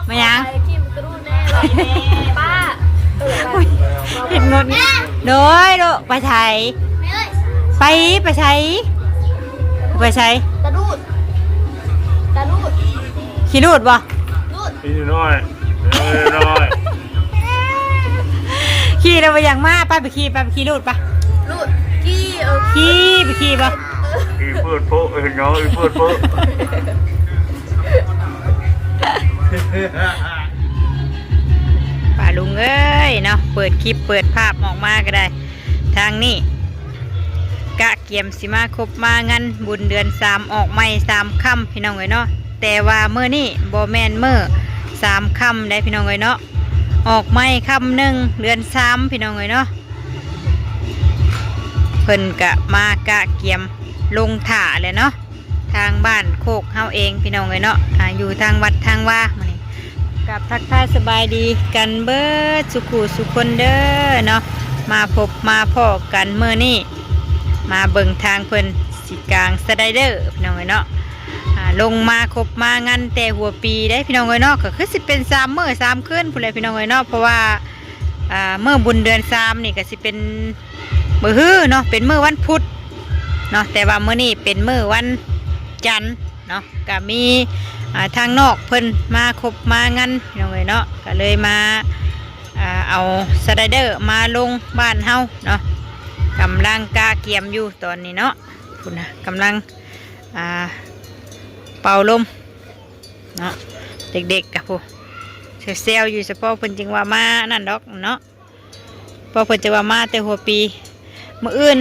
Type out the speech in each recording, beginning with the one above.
มายัง กินกระดูกแน่เลยป้าผิดหมดโดยไปไทยไปไทยไปไทยกระดูดขี้รูดบ่ขี้น้อยขี้เราไปอย่างมากไปขี่รูดปะรูดขี้ไปขี่ปะอีเพื่อนโป๊ะเนาะอีเพื่อนโป๊ะป่าลุงเอ้ยเนาะเปิดคลิปเปิดภาพออกมาก็ได้ทางนี้กะเกียมสิมาครบมางั้นบุญเดือน3ออกไม่3ค่ำพี่น้องเอ้ยเนาะแต่ว่าเมื่อนี่โบแมนเมื่อ3ค่ำได้พี่น้องเอ้ยเนาะออกไม่ค่ำ1เดือน3พี่น้องเอ้ยเนาะเพิ่นกะมากะเกียมลงถ่าเลยเนาะทางบ้านโคกเฮาเองพี่น้องเอ้ยเนาะอยู่ทางวัดทางว่ามานี่กับทักทายสบายดีกันเบิดสุขุสุคนเด้อเนาะมาพบมาพ่อกันเมื่อนี่มาเบิ่งทางเพิ่นสิกลางสไลเดอร์พี่น้องเอ้ยเนาะลงมาครบมางั้นแต่หัวปีได้พี่น้องเอ้ยเนาะก็คือสิเป็น3 มื้อ 3 คืนพุ่นเลยพี่น้องเอ้ยเนาะเพราะว่าเมื่อบุญเดือน3นี่ก็สิเป็นมื้อฮื้อเนาะเป็นมื้อวันพุธเนาะแต่ว่ามื้อนี้เป็นมื้อวันจันทร์เนาะก็มีทางนอกเพิ่นมาครบมางั้นพี่น้องเอ้ยเนาะก็เลยมาเอาสไลเดอร์มาลงบ้านเฮาเนาะกำลังกาเกียมอยู่ตอนนี้เนาะคุณนะกำลังเป่าลมเนาะเด็กๆกับผู้เซลอยู่เฉพาะเพิ่นจึงว่ามานั่นดอกเนาะพอเพิ่นจะว่ามาแต่หัวปีมื้ออื่น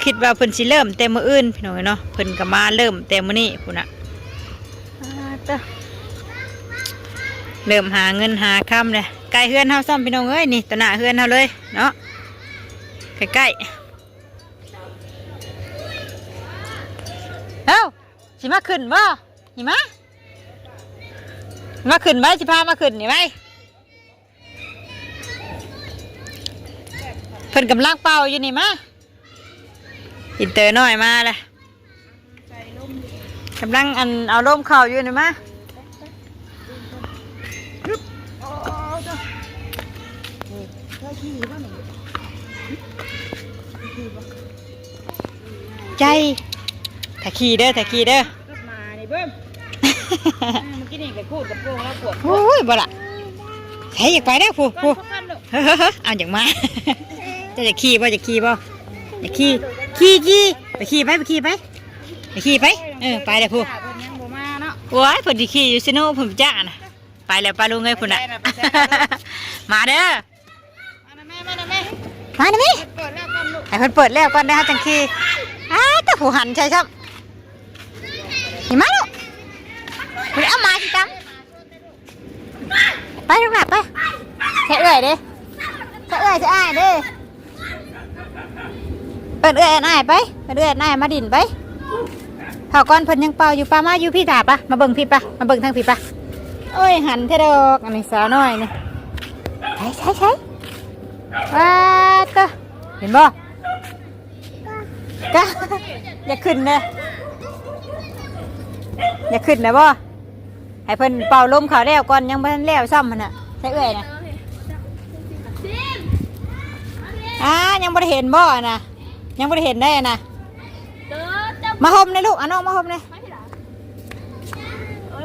คิดว่าเพิ่นสิเริ่มแต่มื้ออื่นพี่น้องเนาะเพิ่นก็มาเริ่มแต่มื้อนี้พุ่นน่ะเริ่มหาเงินหาค่ำเลยใกล้เฮือนเฮาซ่อมพี่น้องเอ้ยนี่ตะหน้าเฮือนเฮาเลยเนาะใกล้ๆเอ้าสิมาขึ้นบ่นี่มาขึ้นไหมสิพามาขึ้นนี่ไหมเพิ่นกำลังเป่าอยู่นี่มาอินเตอร์น้อยมาเลยกำลังเอาลมเข่าอยู่นี่มาใจถ่ายขี่เด้อมาในเบิ้มเมื่อกี้นี่ไปพูดกับโป้งแล้วปวดโอ้ยบ่ละใช่อยากไปได้ผู้เอาอย่างมาจะขี่บ่อยากขี่ไปขี่ไปไปเลยผู้โอ้ยผลที่ขี่อยู่ซิโน่ผมจ้านะไปแล้วปลาลุงเอ้ยพุ่นน่ะมาเด้อมาหน่อยแม่ให้เพิ่นเปิดแล้วก่อนนะจังขี่แต่ผู้หันใช่ครับเห็นไหมลูกคุณเอามาสิจังไปลูกหลับไปแค่เอื่อยดิแค่เอื่อยจะอ้ายดิเปิดเอื่อยอ้ายไปเปิดเอื่อยอ้ายมาดินไปเผาก้อนเพิ่นยังเป่าอยู่ป้ามาอยู่พี่ถาปะมาเบิ่งพี่ปะมาเบิ่งทางพี่ปะโอ้ยหันเท่ดอกอันนี้สาวน้อยนี่ใช่ว้าตะเห็นบ่กะอย่าขึ้นนะบ่ให้เพิ่นเป่าลมเขาแล้วก่อนยังบ่ทันแล้วซ้ำมันน่ะใช่เอ้ยนะยังบ่ได้เห็นบ่นะยังบ่ได้เห็นได้นะมาห่มเลยลูกน้องมาห่มเลย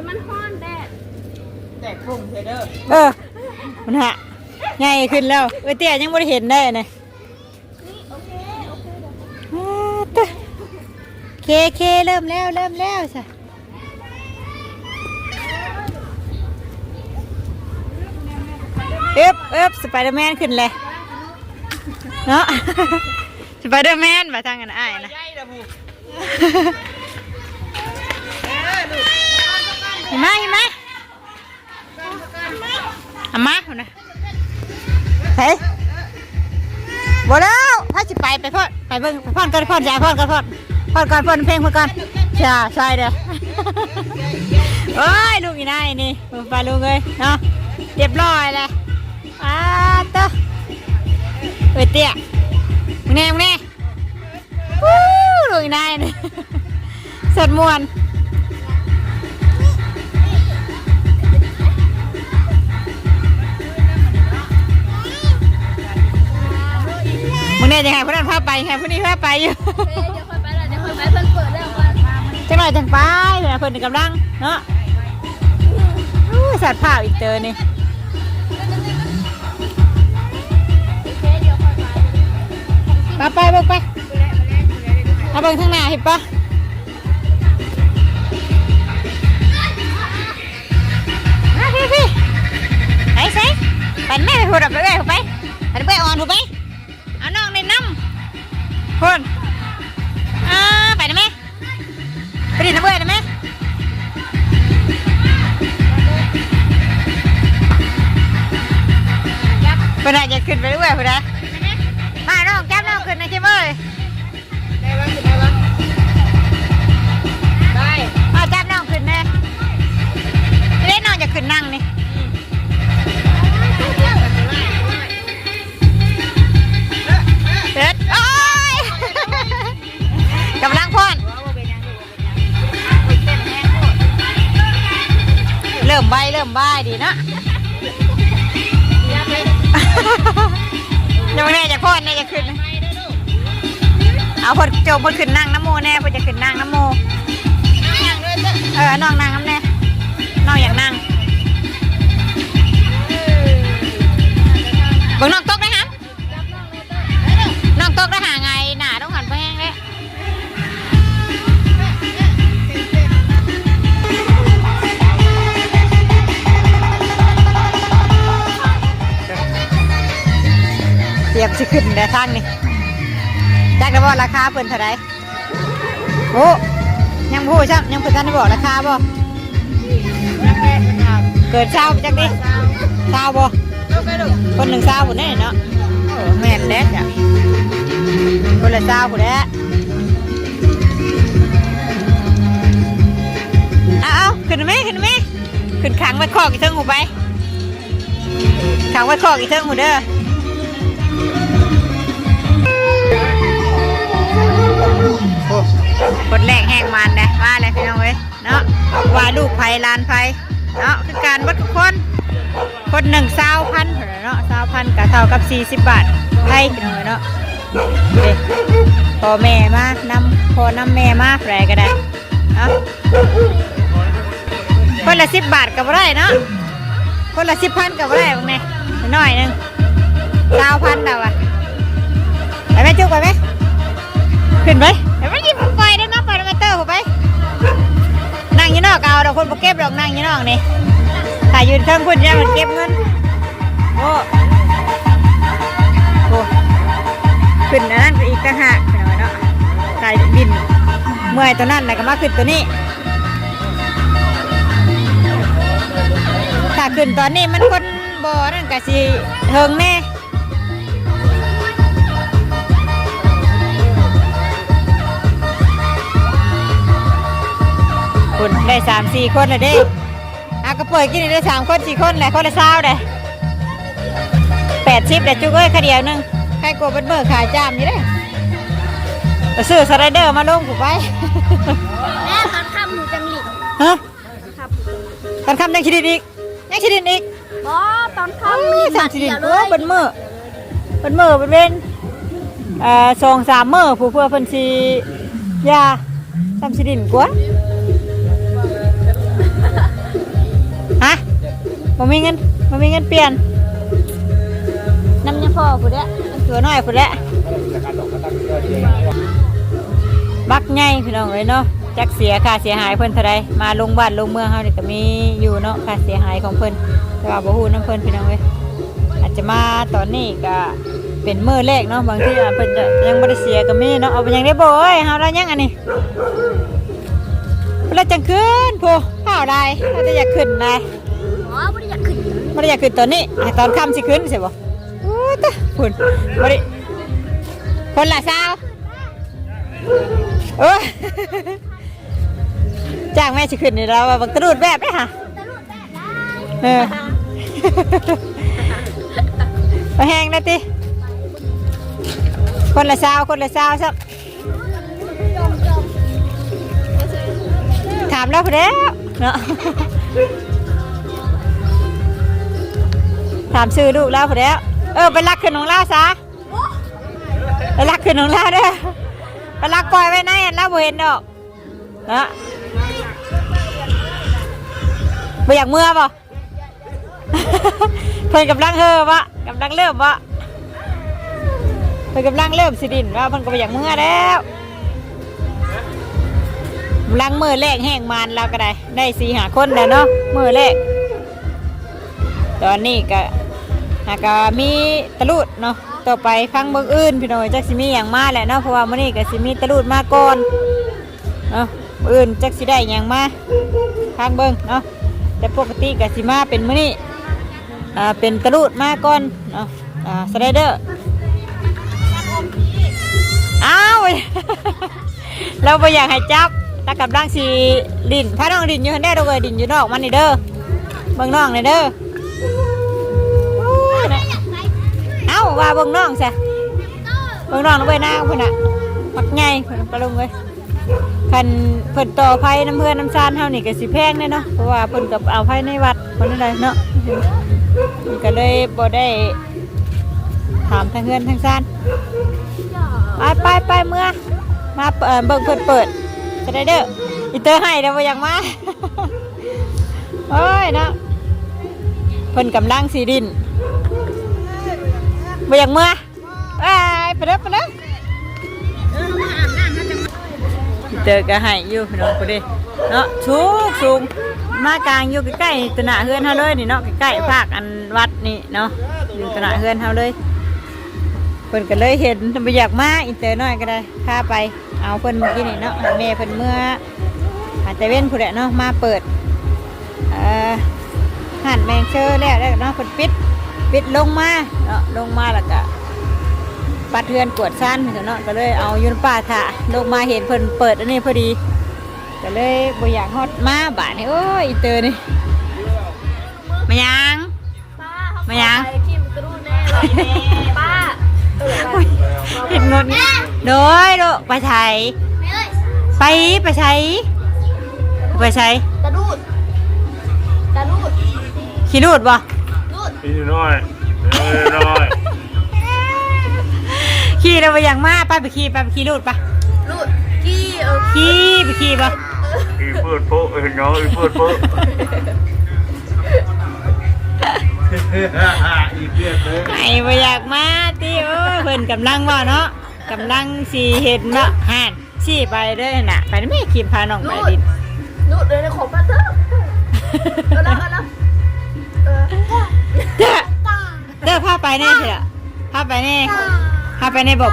มันฮ้อนแดดพุ่งเด้อมันฮะใหญ่ขึ้นแล้วเตี้ยยังบ่ได้เห็นได้นะเคเริ่มแล้วสิสไปเดอร์แมนขึ้นเลยเนาะสไปเดอร์แมนมาทางกันอ้ายนะเห็นไหมเอามานะเฮ้ยบ่แล้วถ้าจะไปพ่อนไปเบิ่งไปพ่อนกันพ่อนจ่ายพ่อนกันพ่อนเพลงพ่อนกันใช่เด้อโอ้ยลูกอีนายนี่ไปลูกเลยเนาะเรียบร้อยเลยเต้อเตี้ยมึงแน่ลูกอีนายนี่สดมวน จะให้ผู้นั้นพาไปให้ผู้นี้พาไปอยู่ เดี๋ยวค่อยไปแล้วเดี๋ยวค่อยไปเพิ่นเปิดแล้วมามัน จังหน่อยจังไปเพิ่นกำลังเนาะอู้สัตว์ผ้าอีกเจอนี่ โอเคเดี๋ยวค่อยไป ไปเบิ่งไปเอาเบิ่งข้างหน้าเห็นปะมาพี่ไหนใส่ปั่นแม่ไปพูดไปไปไปอ่อนถูกไหมเอาน้องในน้ำพูดไปได้ไหมไปดิน้ำเบื่อได้ไหมเพื่อนจะขึ้นไปเรื่อยเพื่อนมาน้องจับน้องขึ้นนะใช่ไหม ได้ปะได้ปะได้ เอาจับน้องขึ้นเลยเล่นน้องจะขึ้นนั่งนี่เด็ดโอ้ยกำลังพ่นเริ่มใบดีนะยังไม่แน่จะพ่นแน่จะขึ้นเอาพอโจมพอขึ้นนั่งน้ำโมแน่พอจะขึ้นนั่งน้ำโมน้องนั่งน้ำแน่น้องอยากนั่งบอกน้องตกได้ฮะน้องตกได้หาไงหนาต้องหันไปแห้งเลยเตรียมสิขึ้นแต่ทางนี่จักได้บอกราคาเพิ่นเท่าไรโอ้ยังพูดใช่ยังเพิ่นท่านได้บอกราคาบ่เกิดเช้าจักดิเช้าบ่คนหนึ่งเช้าคนนี้เนาะโอ้แม่นเด็ดอ่ะคนละเช้าคนนี้เอาขึ้นไหมขึ้นขังไว้คอกอีกเทิงหูไปขังไว้คอกอีกเทิงหูเด้อคนแรกแห้งมันเลยมาเลยพี่น้องเว้ยเนาะว่าลูกไผ่ลานไผ่เนาะคือการวัดทุกคนหนึ่ง20,000เนาะ20,000ก็เท่ากับ40 บาทไทยพี่น้องเว้ยเนาะพ่อแม่มานำพ่อนำแม่มาแปรก็ได้เนาะคนละ10 บาทก็บ่ได้เนาะคนละ10,000ก็บ่ได้บางแน่น้อยนึง20,000แล้วอะไปไหมจุกไปไหมขึ้นไปเดี๋ยวมันยิบไฟได้นะไฟมาเตอร์ผมไปนั่งยี่นอกเอาเราคนมาเก็บดอกนั่งยี่นอกนี่ถ่ายยืนเทิงคุณจะมันเก็บเงินโอ้ขึ้นนั่นก็อีกต่างหากเนาะถ่ายบินเมื่อยตัวนั้นแล้วก็มาขึ้นตัวนี้ถ้าขึ้นตอนนี้มันคนบ่อนั่นก็สิเทิงแน่ได้3-4 คนเลยเด้ก็เปิดกินได้3 คน 4 คนแหละคนละ20เลย80แต่จุกเอ้ยข้าเดียวนึงใครกลัวเป็นเบอร์ขายจามอยู่เด้ซื้อสไลเดอร์มาลงผูกไว้ แม่ตอนค่ำหนูจังหลิบ ฮะตอนค่ำยังชิดินอีกบ่ตอนค่ำมี สั่งชิดิน เล โอ้ ย เป็นมือเป็นเว้น2-3 มื้อผู้เพื่อเพิ่นสิยาทำชิดินกว่าฮะบ่มีเงินเปลี่ยนน้ำยาพ่อผู้เด้ตัวน้อยผู้เด้บักใหญ่พี่น้องเอ้ยเนาะจักเสียค่าเสียหายเพิ่นเท่าใดมาลงบ้านลงเมืองเฮานี่ก็มีอยู่เนาะค่าเสียหายของเพิ่นแต่ว่าบ่ฮู้นำเพิ่นพี่น้องเอ้ยอาจจะมาตอนนี้ก็เป็นมื้อแรกเนาะบางทีเพิ่นจะยังบ่ได้เสียก็มีเนาะเอาไปยังได้บ่เอ้ยเฮาได้ยังอันนี้เราจังขึ้นผู้ข้าวได้เราจะอยากขึ้นได้ อ๋อไม่ได้อยากขึ้น ไม่ได้อยากขึ้นตอนนี้ให้ตอนค่ำสิขึ้นใช่ปะโอ้ตะฝุ่นไม่ได้คนละสาวจ้างแม่สิขึ้นนี่เราบักตะรูดแบบได้ค่ะไปแห้งนะติคนละสาวซับถามแล้วพอแล้วเนาะถามชื่อลูกแล้วพอแล้วไปรักขึ้นของเราซะ ไปลักขึ้นของเราเด้อไปลักปล่อยไว้ในอันเราบ่เห็นดอกเนาะบ่อยากเมื่อบ่ เพิ่นกำลังเฮอวะกำลังเริ่มวะเพิ่นกำลังเริ่มสิดินว่าเพิ่นก็บ่อยากเมื่อแล้วกำลังมือแรกแห้งมันเราก็ได้4-5 คนแล้วเนาะมือแรกตอนนี้ก็หากมีตะลุดเนาะต่อไปฟังเบิ่งอื่นพี่น้อยจักสิมีหยังมาแหละเนาะเพราะว่ามื้อนี้ก็สิมีตะลุดมาก่อนเนาะอื่นจักสิได้หยังมาฟังเบิ่งเนาะแต่ปกติก็สิมาเป็นมื้อนี้เป็นตะลุดมาก่อนเนาะสไลเดอร์อ้าว เราบ่อยากให้จับตะกับดังสิดินพาน้องดินอยู่หั่นเด้อดอกเอ้ยดินอยู่นอกมันนี่เด้อเบิ่งน้องนี่เด้อเอ้าว่าเบิ่งน้องซะเบิ่งน้องลงไปหน้าพุ่นน่ะมักใหญ่เพิ่นปลาลงเอ้ยคันเพิ่นต่อไผน้ำเพื่อนน้ำซานเฮานี่ก็สิแพงแน่เนาะเพราะว่าเพิ่นก็เอาไผในวัดเพิ่นนั่นแหละเนาะก็เลยบ่ได้ถามทางเฮือนทางซานไปเมื่อมาเบิ่งเพิ่นเปิดสไลเดอร์อีเตอร์ให้เด้อบ่อยากมา โอ้ยเนาะเพิ่นกำลังสิดินบ่อยากเมื่อไปเด้อเจอก็ให้อยู่พี่น้องพอดีเนาะสูงมากลางอยู่ใกล้ๆตนาเฮือนเฮาเลยนี่เนาะใกล้ๆภาคอันวัดนี่เนาะอยู่ตนาเฮือนเฮาเลยเพิ่นก็เลยเห็นบ่อยากมาอีเตอร์น้อยก็ได้พาไปเอาเพิ่นเมื่อกี้นี่เนาะแม่เพิ่นเมื่ออาจจะเว้นผู้ใดเนาะมาเปิดหั่นแมงเชอแล้วเนาะเพิ่นปิดลงมาเนาะลงมาแล้วก็ปัดเทือนกวดซ่านเนาะก็เลยเอาอยู่ในป่าถ่าลงมาเห็นเพิ่นเปิดอันนี้พอดีก็เลยบ่อยากฮอดมาบาดนี่โอ้ยอีเตอร์นี่มายังมายัง กินกระดูแน่เลยป้า เห็นงดโดยไปไทยไปใช้ตะดูดขี้รูดบ่ พี่น้อยน้อย ขี่เราไปอย่างมากไปขี่รูดปะ ลูดกี้ ขี่ปะ อีเพื่อนโพเห็นน้องอีเพื่อนโพอีเพื่อนโพ ไอ้ไปอยากมาที่โอ้ยเพิ่นกำลังว่าเนาะกำลังสีเห็นเนาะห่านชี้ไปเด้อน่ะไปไม่ขี่พาน้องไปดิน ลูดเลยในของป้าเถอะกันแล้วเด้อพาไปแน่เถอะพาไปแน่บอก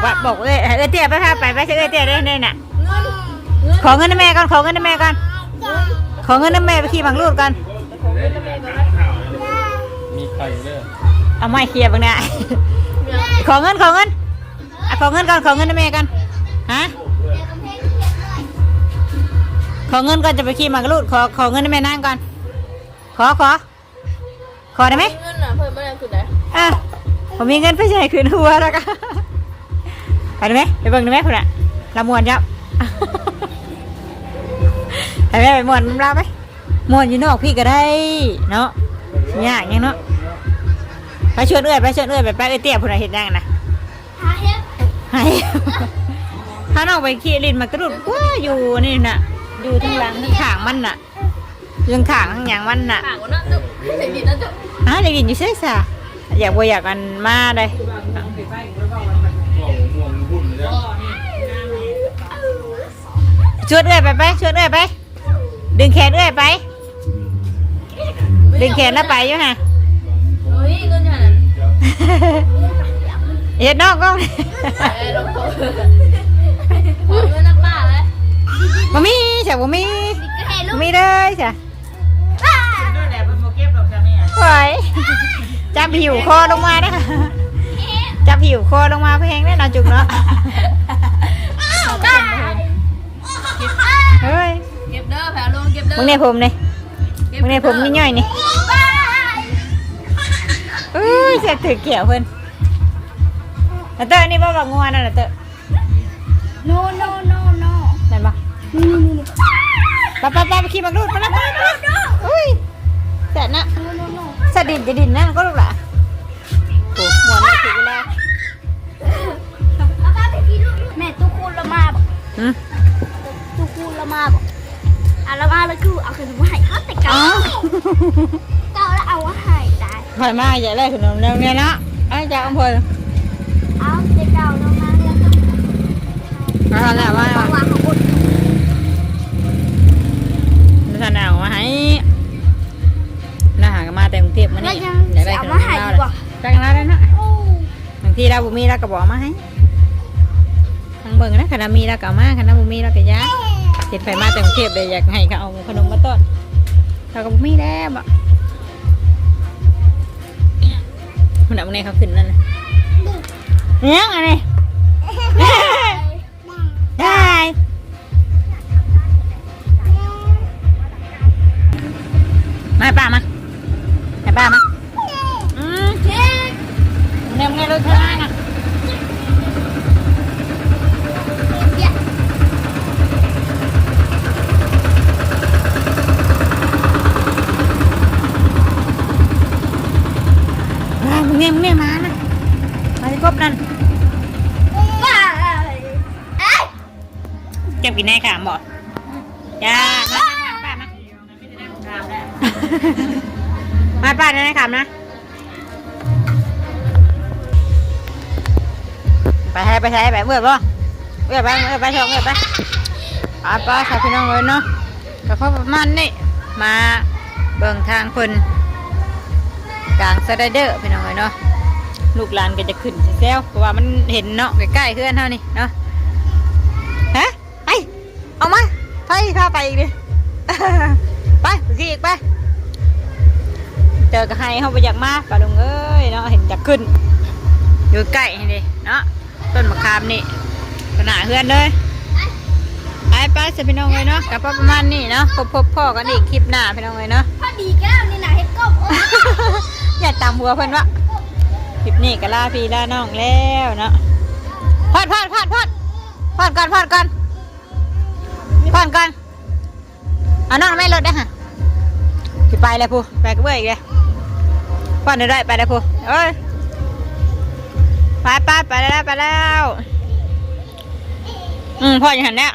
เตี้ยไปพาไปเชื่อเตี้ยได้แน่น่ะขอเงินแม่ก่อนขอเงินแม่ไปขี่บังรูดก่อน มีใครเด้อ เอาไม้เคลียร์บ้างนะขอเงินก่อนขอเงินแม่ก่อนฮะขอเงินก่อนจะไปขี่บังรูดขอเงินแม่นั่งก่อนขอได้ไหม เงินน่ะเพิ่มมาแล้วคือไหน ผมมีเงินไปใช้คืนหัวแล้วก็ไปได้ไหมไปเบิ่งได้ไหมคุณอะละมวนยับไปไหมไปมวนเราไหมมวนอยู่นอกพี่ก็ได้เนาะยากยังเนาะไปชวนเอื้อยไปเอื้อยเตี้ยผู้ใดเห็นยังนะให้ถ้าน้องไปขี่ลินมากระดุดว้าอยู่นี่น่ะอยู่ทั้งหลังทั้งขางมันน่ะยังขางทั้งอย่างมันน่ะ ห่างกันนะจุ๊บเด็กดีนะจุ๊บ เด็กดินอยู่เซ่ซ่าอยากกันมาเลยชวนเอื้อยไปดึงแขนเอื้อยไปดึงแขนแล้วไปอยู่ฮะ เฮ้ยเงินอย่างนั้น เห็นนอกก็ ลงตัวเงินนักป้าเลย บ่มีใช่บ่มี ก็ให้ลูก มีเลยใช่ไหวจับหิวคอลงมานะจับหิวคอลงมาเพื่อแห้งแน่นอนจุกเนาะเฮ้ย เก็บเด้อแผลลงเก็บเด้อ มึงเนี่ยผมนี่นี่ย่อยนี่เอ้ยเสียถือเกี่ยวเพิ่นเตอร์นี่บ่บอกงัวนั่นน่ะเตอร์ no นั่นบ่ไปขี่บังรูดไปนะอุ้ยแสนนะสะดินจะดินนั่นก็ลูกหล่ะโอ้หมวนมาถึงเวลา เก่าแล้วเอาว่าหายได้ ผ่านมาใหญ่เลยขนมเนี่ยเนาะไอ้เจ้าอำเภอ เอาเด็กเก่าลงมาแล้วก็ เอาแล้วว่า วางของบุญ ท่านเอามาให้น่าหากันมาแต่กรุงเทพมา แล้ว นี่ ยัง อยากได้ เอา ขน มาม หาย เรา ดี เลย กว่า จังแล้วได้เนาะ โอ้ บางทีเราบุมีเราก็บอกมาให้ทางเบิ่งนะคณะมีเราก็เอามาคณะบุมีเราก็ย้ายเห็นไปมาแต่กรุงเทพเลยอยากให้เขาเอาขนมมาต้อนเราก็บุมีแล้วบ่คนเอาเนี่ยเขาขึ้นนั่นนะเนี่ยไงนี่ได้มาป้ามาให้ป้ามาเนี่ยรถข้างหน้าน่ะมึงเนี่ยมานะมาที่กบนั่นเก็บกินแน่ค่ะบอกจ้ามาป้ามาป้าได้คำนะไปใช้ไปเมื่อป่ะเมื่อไปชมเมื่อไปป้าชาวพี่น้องเลยเนาะก็เขาประมาณนี้มาเบิ่งทางคนกลางสไลเดอร์พี่น้องเลยเนาะลูกหลานก็จะขึ้นเซลเพราะว่ามันเห็นเนาะใกล้ๆเพื่อนเท่านี้เนาะฮะไปเอามาไปพาไปอีกดิ ไปขี่อีกไปเจอกับไฮเขาไปอยากมาปลาดุงเอ้ยเนาะเห็นจะขึ้นอยู่ใกล้นี่เนาะต้นมะขามนี่ขนาดเพื่อนเลยไปสิพี่น้องเลยเนาะกับประมาณนี้เนาะพบพ่อกันอีกคลิปหน้าพี่น้องเลยเนาะ พอดีแก้วนี่นะเห็ดกบ อย่าตามหัวเพื่อนวะคลิปนี้ก็ลาพี่ลาน้องแล้วเนาะพอดก่อนเอาน้องไม่ลดได้ฮะสิไปเลยพูไปก็เบื่ออีกเลยพอดได้ไปเลยพูเอ้ยไปแล้วพ่ออย่างนั้นเนี่ย